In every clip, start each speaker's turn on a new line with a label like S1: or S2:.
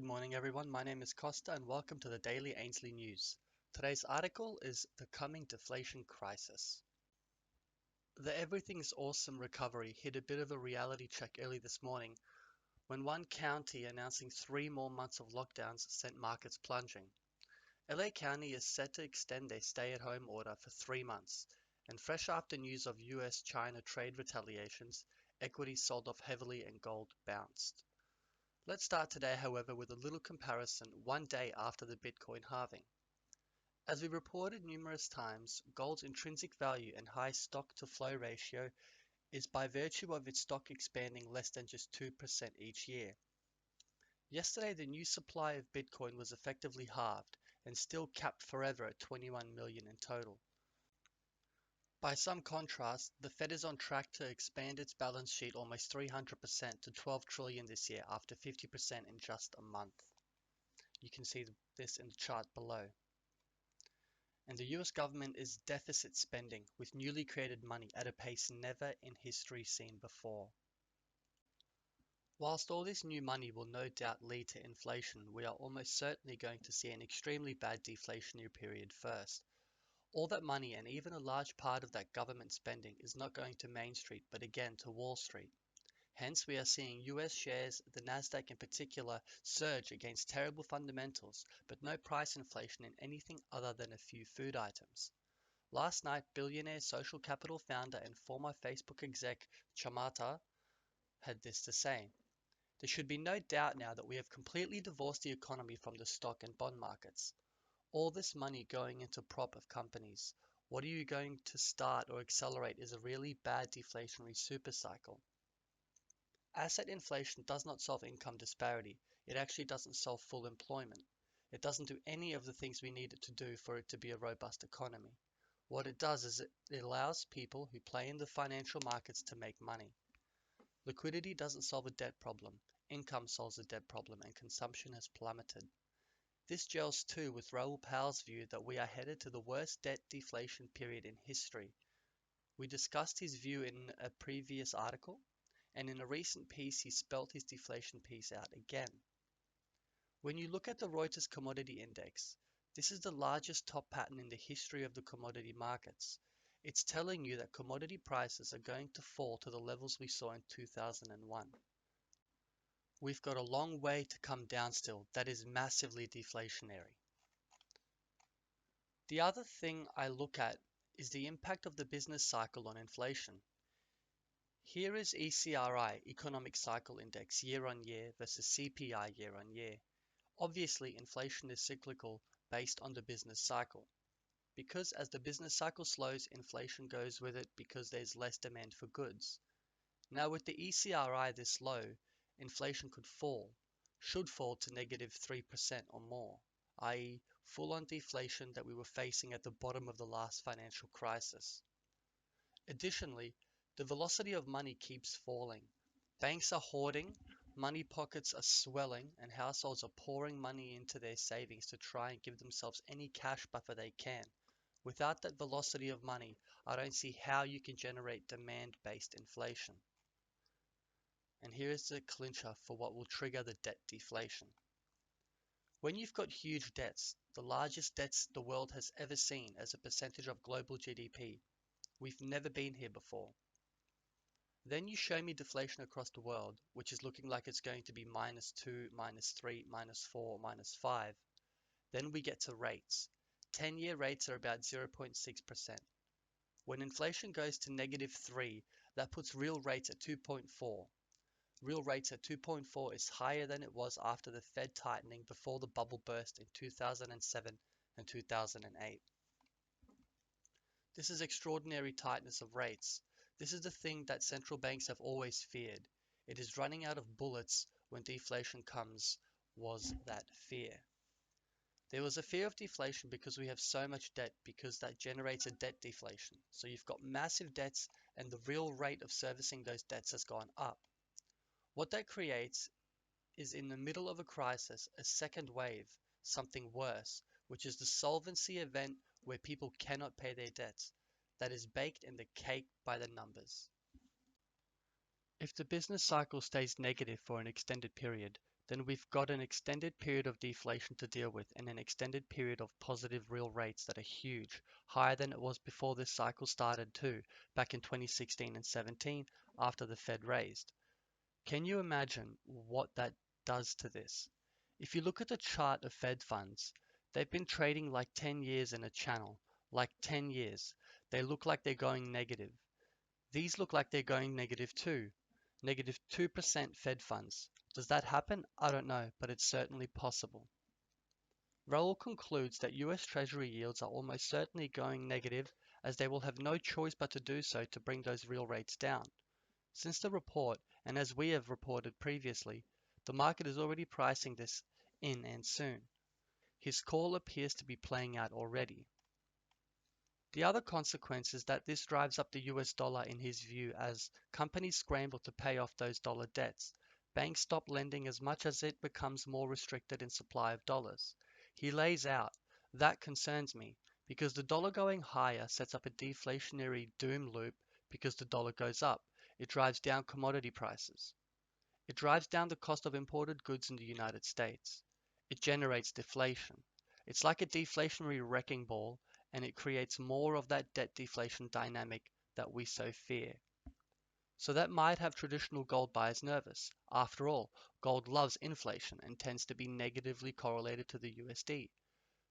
S1: Good morning, everyone. My name is Costa, and welcome to the Daily Ainsley News. Today's article is The Coming Deflation Crisis. The Everything's Awesome recovery hit a bit of a reality check early this morning when one county announcing 3 more months of lockdowns sent markets plunging. LA County is set to extend their stay-at-home order for 3 months, and fresh after news of US-China trade retaliations, equities sold off heavily and gold bounced. Let's start today, however, with a little comparison one day after the Bitcoin halving. As we reported numerous times, gold's intrinsic value and high stock-to-flow ratio is by virtue of its stock expanding less than just 2% each year. Yesterday, the new supply of Bitcoin was effectively halved and still capped forever at 21 million in total. By some contrast, the Fed is on track to expand its balance sheet almost 300% to 12 trillion this year after 50% in just a month. You can see this in the chart below. And the US government is deficit spending with newly created money at a pace never in history seen before. Whilst all this new money will no doubt lead to inflation, we are almost certainly going to see an extremely bad deflationary period first. All that money and even a large part of that government spending is not going to Main Street but again to Wall Street. Hence, we are seeing US shares, the Nasdaq in particular, surge against terrible fundamentals, but no price inflation in anything other than a few food items. Last night, billionaire social capital founder and former Facebook exec Chamata had this to say. There should be no doubt now that we have completely divorced the economy from the stock and bond markets. All this money going into prop of companies. What are you going to start or accelerate is a really bad deflationary supercycle. Asset inflation does not solve income disparity. It actually doesn't solve full employment. It doesn't do any of the things we need it to do for it to be a robust economy. What it does is it allows people who play in the financial markets to make money. Liquidity doesn't solve a debt problem. Income solves a debt problem, and consumption has plummeted. This gels too with Raoul Pal's view that we are headed to the worst debt deflation period in history. We discussed his view in a previous article, and in a recent piece he spelt his deflation piece out again. When you look at the Reuters Commodity Index, this is the largest top pattern in the history of the commodity markets. It's telling you that commodity prices are going to fall to the levels we saw in 2001. We've got a long way to come down still. That is massively deflationary. The other thing I look at is the impact of the business cycle on inflation. Here is ECRI, Economic Cycle Index, year on year versus CPI year on year. Obviously, inflation is cyclical based on the business cycle. Because as the business cycle slows, inflation goes with it because there's less demand for goods. Now with the ECRI this low, inflation should fall to negative 3% or more, i.e. full-on deflation that we were facing at the bottom of the last financial crisis. Additionally, the velocity of money keeps falling. Banks are hoarding, money pockets are swelling, and households are pouring money into their savings to try and give themselves any cash buffer they can. Without that velocity of money, I don't see how you can generate demand-based inflation. And here is the clincher for what will trigger the debt deflation. When you've got huge debts, the largest debts the world has ever seen as a percentage of global GDP, we've never been here before. Then you show me deflation across the world, which is looking like it's going to be -2, -3, -4, -5. Then we get to rates. 10-year rates are about 0.6%. When inflation goes to -3, that puts real rates at 2.4. Real rates at 2.4 is higher than it was after the Fed tightening before the bubble burst in 2007 and 2008. This is extraordinary tightness of rates. This is the thing that central banks have always feared. It is running out of bullets when deflation comes, was that fear. There was a fear of deflation because we have so much debt, because that generates a debt deflation. So you've got massive debts and the real rate of servicing those debts has gone up. What that creates is, in the middle of a crisis, a second wave, something worse, which is the solvency event where people cannot pay their debts. That is baked in the cake by the numbers. If the business cycle stays negative for an extended period, then we've got an extended period of deflation to deal with and an extended period of positive real rates that are huge, higher than it was before this cycle started too, back in 2016 and 17 after the Fed raised. Can you imagine what that does to this? If you look at the chart of Fed funds, they've been trading like 10 years in a channel, like 10 years. They look like they're going negative. These look like they're going negative too. Negative 2% Fed funds. Does that happen? I don't know, but it's certainly possible. Raoul concludes that US Treasury yields are almost certainly going negative as they will have no choice but to do so to bring those real rates down. Since the report, and as we have reported previously, the market is already pricing this in and soon. His call appears to be playing out already. The other consequence is that this drives up the US dollar in his view as companies scramble to pay off those dollar debts. Banks stop lending as much as it becomes more restricted in supply of dollars. He lays out, that concerns me, because the dollar going higher sets up a deflationary doom loop because the dollar goes up. It drives down commodity prices. It drives down the cost of imported goods in the United States. It generates deflation. It's like a deflationary wrecking ball, and it creates more of that debt deflation dynamic that we so fear. So that might have traditional gold buyers nervous. After all, gold loves inflation and tends to be negatively correlated to the USD.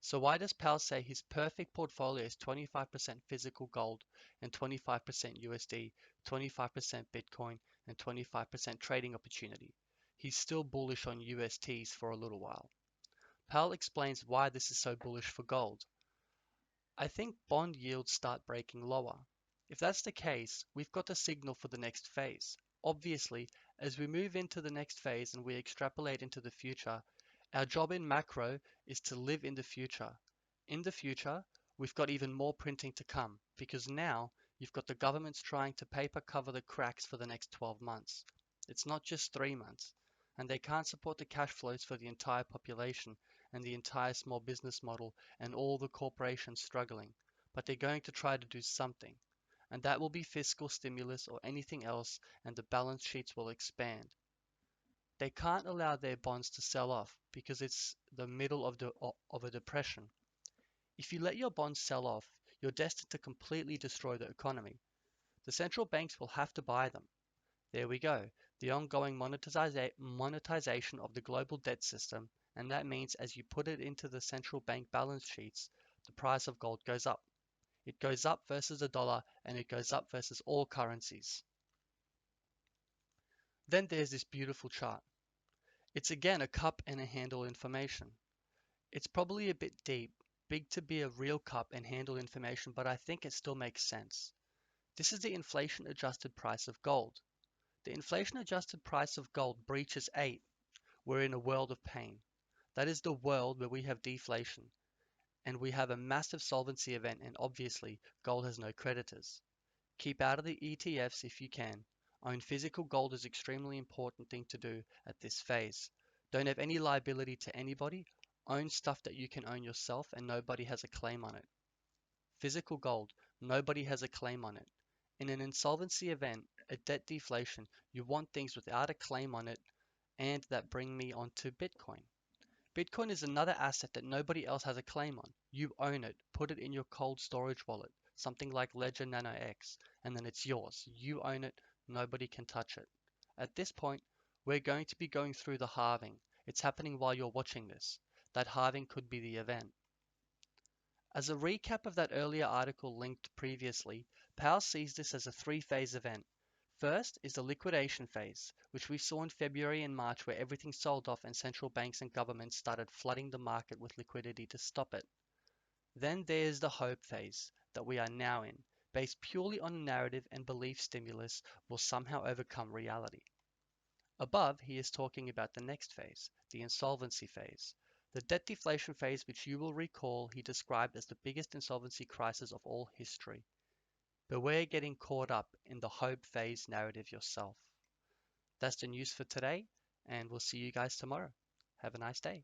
S1: So why does Pal say his perfect portfolio is 25% physical gold and 25% USD, 25% Bitcoin, and 25% trading opportunity? He's still bullish on USTs for a little while. Pal explains why this is so bullish for gold. I think bond yields start breaking lower. If that's the case, we've got a signal for the next phase. Obviously, as we move into the next phase and we extrapolate into the future, our job in macro is to live in the future. In the future, we've got even more printing to come because now you've got the governments trying to paper cover the cracks for the next 12 months. It's not just 3 months, and they can't support the cash flows for the entire population and the entire small business model and all the corporations struggling, but they're going to try to do something. And that will be fiscal stimulus or anything else, and the balance sheets will expand. They can't allow their bonds to sell off because it's the middle of a depression. If you let your bonds sell off, you're destined to completely destroy the economy. The central banks will have to buy them. There we go, the ongoing monetization of the global debt system, and that means as you put it into the central bank balance sheets, the price of gold goes up. It goes up versus the dollar, and it goes up versus all currencies. Then there's this beautiful chart. It's again a cup and a handle information. It's probably a bit deep, big to be a real cup and handle information, but I think it still makes sense. This is the inflation adjusted price of gold. The inflation adjusted price of gold breaches 8. We're in a world of pain. That is the world where we have deflation, and we have a massive solvency event, and obviously gold has no creditors. Keep out of the ETFs if you can. Own physical gold is extremely important thing to do at this phase. Don't have any liability to anybody. Own stuff that you can own yourself and nobody has a claim on it. Physical gold, nobody has a claim on it. In an insolvency event, a debt deflation, you want things without a claim on it, and that bring me on to Bitcoin. Bitcoin is another asset that nobody else has a claim on. You own it. Put it in your cold storage wallet, something like Ledger Nano X, and then it's yours. You own it. Nobody can touch it. At this point, we're going to be going through the halving. It's happening while you're watching this. That halving could be the event. As a recap of that earlier article linked previously, Powell sees this as a three-phase event. First is the liquidation phase, which we saw in February and March where everything sold off and central banks and governments started flooding the market with liquidity to stop it. Then there's the hope phase that we are now in, based purely on narrative and belief stimulus will somehow overcome reality. Above, he is talking about the next phase, the insolvency phase. The debt deflation phase, which you will recall he described as the biggest insolvency crisis of all history. Beware getting caught up in the hope phase narrative yourself. That's the news for today, and we'll see you guys tomorrow. Have a nice day.